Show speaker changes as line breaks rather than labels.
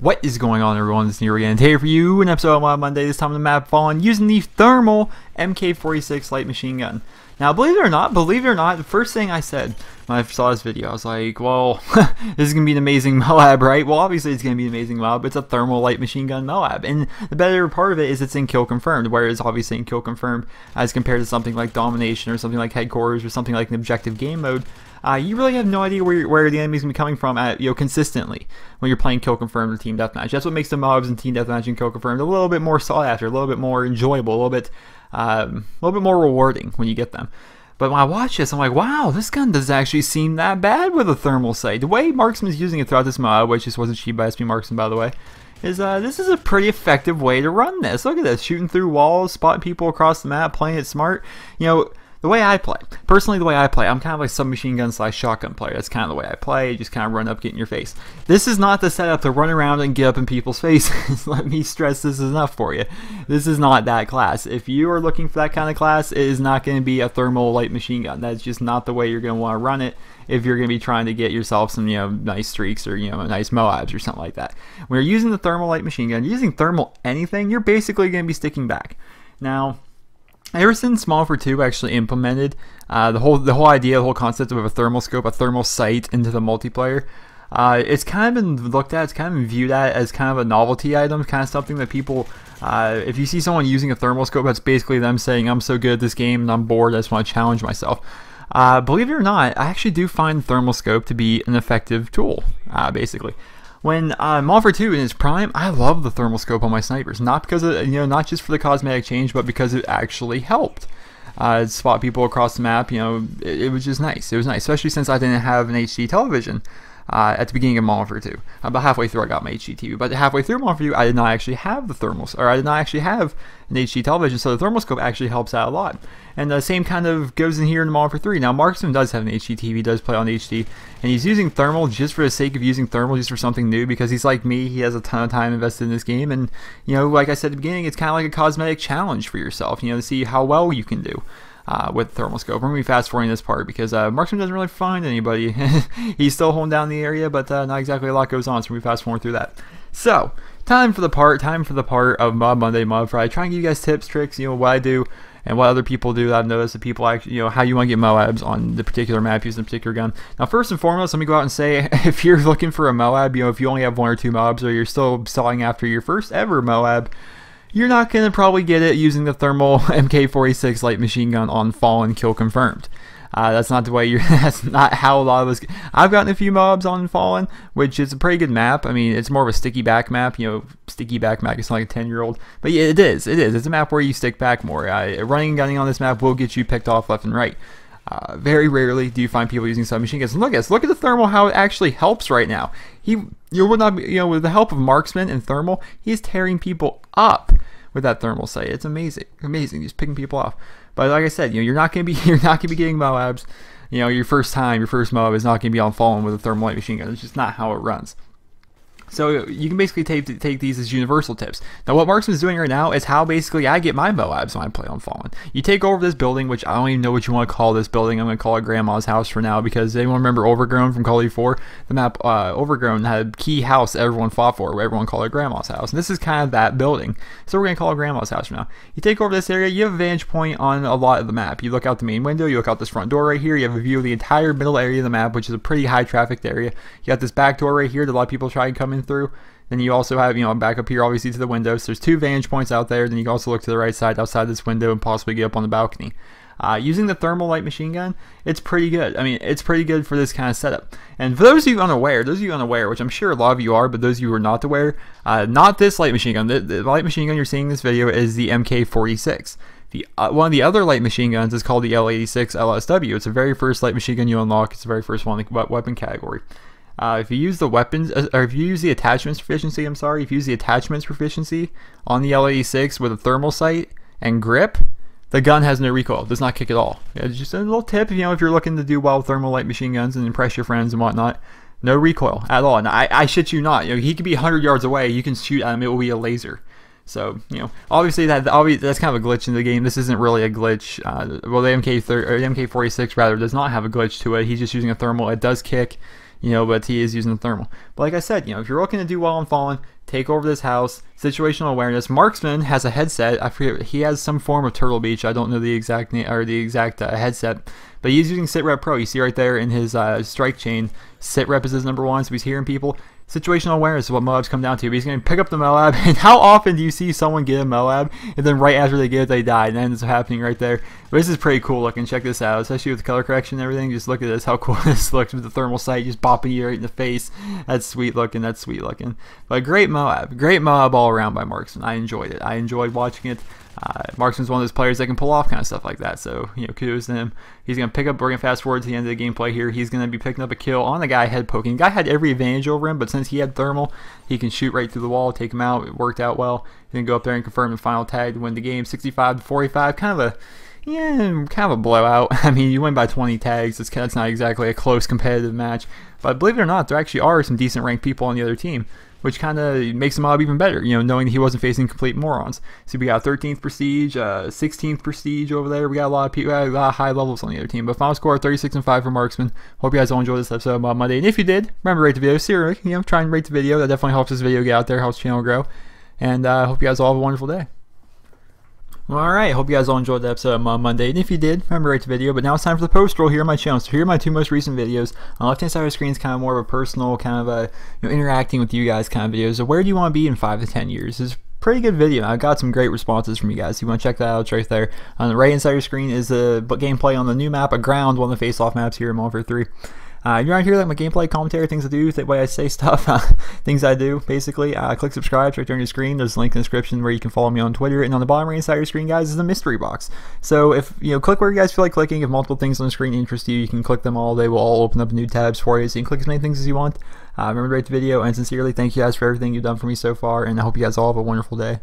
What is going on, everyone? It's Nero again. Today for you, an episode on Monday, this time on the map Fallen, using the thermal MK46 light machine gun. Now, believe it or not, the first thing I said when I saw this video, I was like, well, this is going to be an amazing MOAB, right? Well, obviously it's going to be an amazing MOAB. It's a thermal light machine gun MOAB. And the better part of it is it's in kill confirmed, whereas obviously in kill confirmed as compared to something like domination or something like headquarters or something like an objective game mode, you really have no idea where the enemy's going to be coming from at, consistently when you're playing kill confirmed or team deathmatch. That's what makes the MOABs and team deathmatch and kill confirmed a little bit more sought after, a little bit more enjoyable, a little bit more rewarding when you get them. But when I watch this, I'm like, wow, this gun doesn't actually seem that bad with a thermal sight. The way Marksman's using it throughout this MOAB, which just wasn't cheap by SP Marksman, by the way, is this is a pretty effective way to run this. Look at this, shooting through walls, spotting people across the map, playing it smart. The way I play, personally, I'm kind of like submachine gun / shotgun player. That's kind of the way I play. You just kind of run up, get in your face. This is not the setup to run around and get up in people's faces. Let me stress this is enough for you. This is not that class. If you are looking for that kind of class, it is not going to be a thermal light machine gun. That's just not the way you're going to want to run it if you're going to be trying to get yourself some, nice streaks or, nice MOABs or something like that. When you're using the thermal light machine gun, using thermal anything, you're basically going to be sticking back. Now, ever since Modern Warfare 2 actually implemented the whole idea, the whole concept of a thermal scope, a thermal sight into the multiplayer, it's kind of been looked at, it's kind of been viewed at as kind of a novelty item, kind of something that people, if you see someone using a thermal scope, that's basically them saying, I'm so good at this game and I'm bored, I just want to challenge myself. Believe it or not, I actually do find the thermal scope to be an effective tool, basically. When Modern Warfare 2 in its prime, I love the thermal scope on my snipers. Not because of, not just for the cosmetic change, but because it actually helped spot people across the map. It was just nice. It was nice, especially since I didn't have an HD television at the beginning of Modern Warfare 2. About halfway through, I got my HD TV, but halfway through Modern Warfare 2, I did not actually have the thermals, or I did not actually have an HD television. So the thermal scope actually helps out a lot. And the same kind of goes in here in Modern Warfare 3. Now, Marksman does have an HD TV, does play on HD, and he's using thermal just for the sake of using thermal, just for something new, because he's like me, he has a ton of time invested in this game, and, like I said at the beginning, it's kind of like a cosmetic challenge for yourself, to see how well you can do with thermal scope. We're going to be fast forwarding this part, because Marksman doesn't really find anybody. He's still holding down the area, but not exactly a lot goes on, so we're going to fast forward through that. So, time for the part of Mod Monday, Mod Friday. Try and give you guys tips, tricks, what I do, and what other people do that I've noticed that people actually, how you want to get MOABs on the particular map using a particular gun. Now, first and foremost, let me go out and say, if you're looking for a MOAB, if you only have 1 or 2 MOABs, or you're still selling after your first ever MOAB, you're not going to probably get it using the thermal MK46 light machine gun on Fallen kill confirmed. That's not the way that's not how a lot of us. I've gotten a few MOABs on Fallen, which is a pretty good map. I mean, it's more of a sticky back map, sticky back map. It's not like a 10-year-old, but yeah, it is. It's a map where you stick back more. Running and gunning on this map will get you picked off left and right. Very rarely do you find people using submachine guns. Look at the thermal, how it actually helps right now. You would not, with the help of Marksman and thermal, he's tearing people up with that thermal sight. It's amazing, just picking people off. But like I said, you're not gonna be getting MOABs. Your first MOAB is not gonna be on Fallen with a thermal light machine gun. It's just not how it runs. So you can basically take these as universal tips. Now, what Marksman's doing right now is how basically I get my MOABs when I play on Fallen. You take over this building, which I don't even know what you want to call this building. I'm going to call it Grandma's house for now, because anyone remember Overgrown from Call of Duty 4? The map Overgrown had a key house that everyone fought for, where everyone called it Grandma's house. And this is kind of that building. So we're going to call it Grandma's house for now. You take over this area, you have a vantage point on a lot of the map. You look out the main window, you look out this front door right here, you have a view of the entire middle area of the map, which is a pretty high trafficked area. You got this back door right here that a lot of people try and come in through. Then you also have, back up here, obviously, to the windows. There's 2 vantage points out there. Then you can also look to the right side outside this window and possibly get up on the balcony. Using the thermal light machine gun, it's pretty good. I mean, it's pretty good for this kind of setup. And for those of you unaware, which I'm sure a lot of you are, but those of you who are not aware, not this light machine gun. The light machine gun you're seeing in this video is the MK46. One of the other light machine guns is called the L86 LSW. It's the very first light machine gun you unlock. It's the very first one in the weapon category. If you use the weapons, or if you use the attachments proficiency, if you use the attachments proficiency on the L86 with a thermal sight and grip, the gun has no recoil. It does not kick at all. It's just a little tip, if you're looking to do well with thermal light machine guns and impress your friends and whatnot. No recoil at all. And I shit you not. He could be 100 yards away. You can shoot at him. It will be a laser. So, obviously that's kind of a glitch in the game. This isn't really a glitch. Well, the MK46 rather does not have a glitch to it. He's just using a thermal. It does kick. But he is using the thermal. But like I said, if you're looking to do well on Fallen, take over this house. Situational awareness. Marksman has a headset. I forget. He has some form of Turtle Beach. I don't know the exact name or the exact headset, but he's using Sit Rep Pro. You see right there in his strike chain, Sit Rep is his #1, so he's hearing people. Situational awareness is what MOABs come down to. But he's going to pick up the MOAB, and how often do you see someone get a MOAB, and then right after they get it, they die, and that ends up happening right there. But this is pretty cool looking. Check this out, especially with the color correction and everything. Just look at this, how cool this looks with the thermal sight just bopping you right in the face. That's sweet looking. That's sweet looking. But great MOAB all around by Marksman. I enjoyed it. I enjoyed watching it. Marksman's one of those players that can pull off kind of stuff like that, so kudos to him. He's going to pick up, we're going to fast forward to the end of the gameplay here. He's going to be picking up a kill on the guy head poking. The guy had every advantage over him, but since he had thermal, he can shoot right through the wall, take him out. It worked out well. He's going to go up there and confirm the final tag to win the game, 65-45. Kind of a blowout. I mean, you win by 20 tags. That's not exactly a close competitive match, but believe it or not, there actually are some decent ranked people on the other team, which kind of makes the MOAB even better, knowing that he wasn't facing complete morons. So we got 13th Prestige, 16th Prestige over there. We got a lot of people, a lot of high levels on the other team. But final score, 36-5 for Marksman. Hope you guys all enjoyed this episode of MOAB Monday. And if you did, remember to rate the video. Seriously, try and rate the video. That definitely helps this video get out there, helps the channel grow. And hope you guys all have a wonderful day. Alright, hope you guys all enjoyed the episode of MOAB Monday, and if you did, remember to rate the video. But now it's time for the post roll here on my channel. So here are my 2 most recent videos. On the left hand side of the screen is kind of more of a personal, kind of a interacting with you guys kind of videos. So where do you want to be in 5 to 10 years? This is a pretty good video. I got some great responses from you guys. If you want to check that out, it's right there. On the right hand side of your screen is the gameplay on the new map, Aground, one of the face-off maps here in MW3 3. You're around here like my gameplay, commentary, things I do, the way I say stuff, things I do, basically. Click subscribe right there on your screen. There's a link in the description where you can follow me on Twitter. And on the bottom right side of your screen, guys, is the mystery box. So if, click where you guys feel like clicking. If multiple things on the screen interest you, you can click them all. They will all open up new tabs for you. So you can click as many things as you want. Remember to rate the video. And sincerely, thank you guys for everything you've done for me so far. And I hope you guys all have a wonderful day.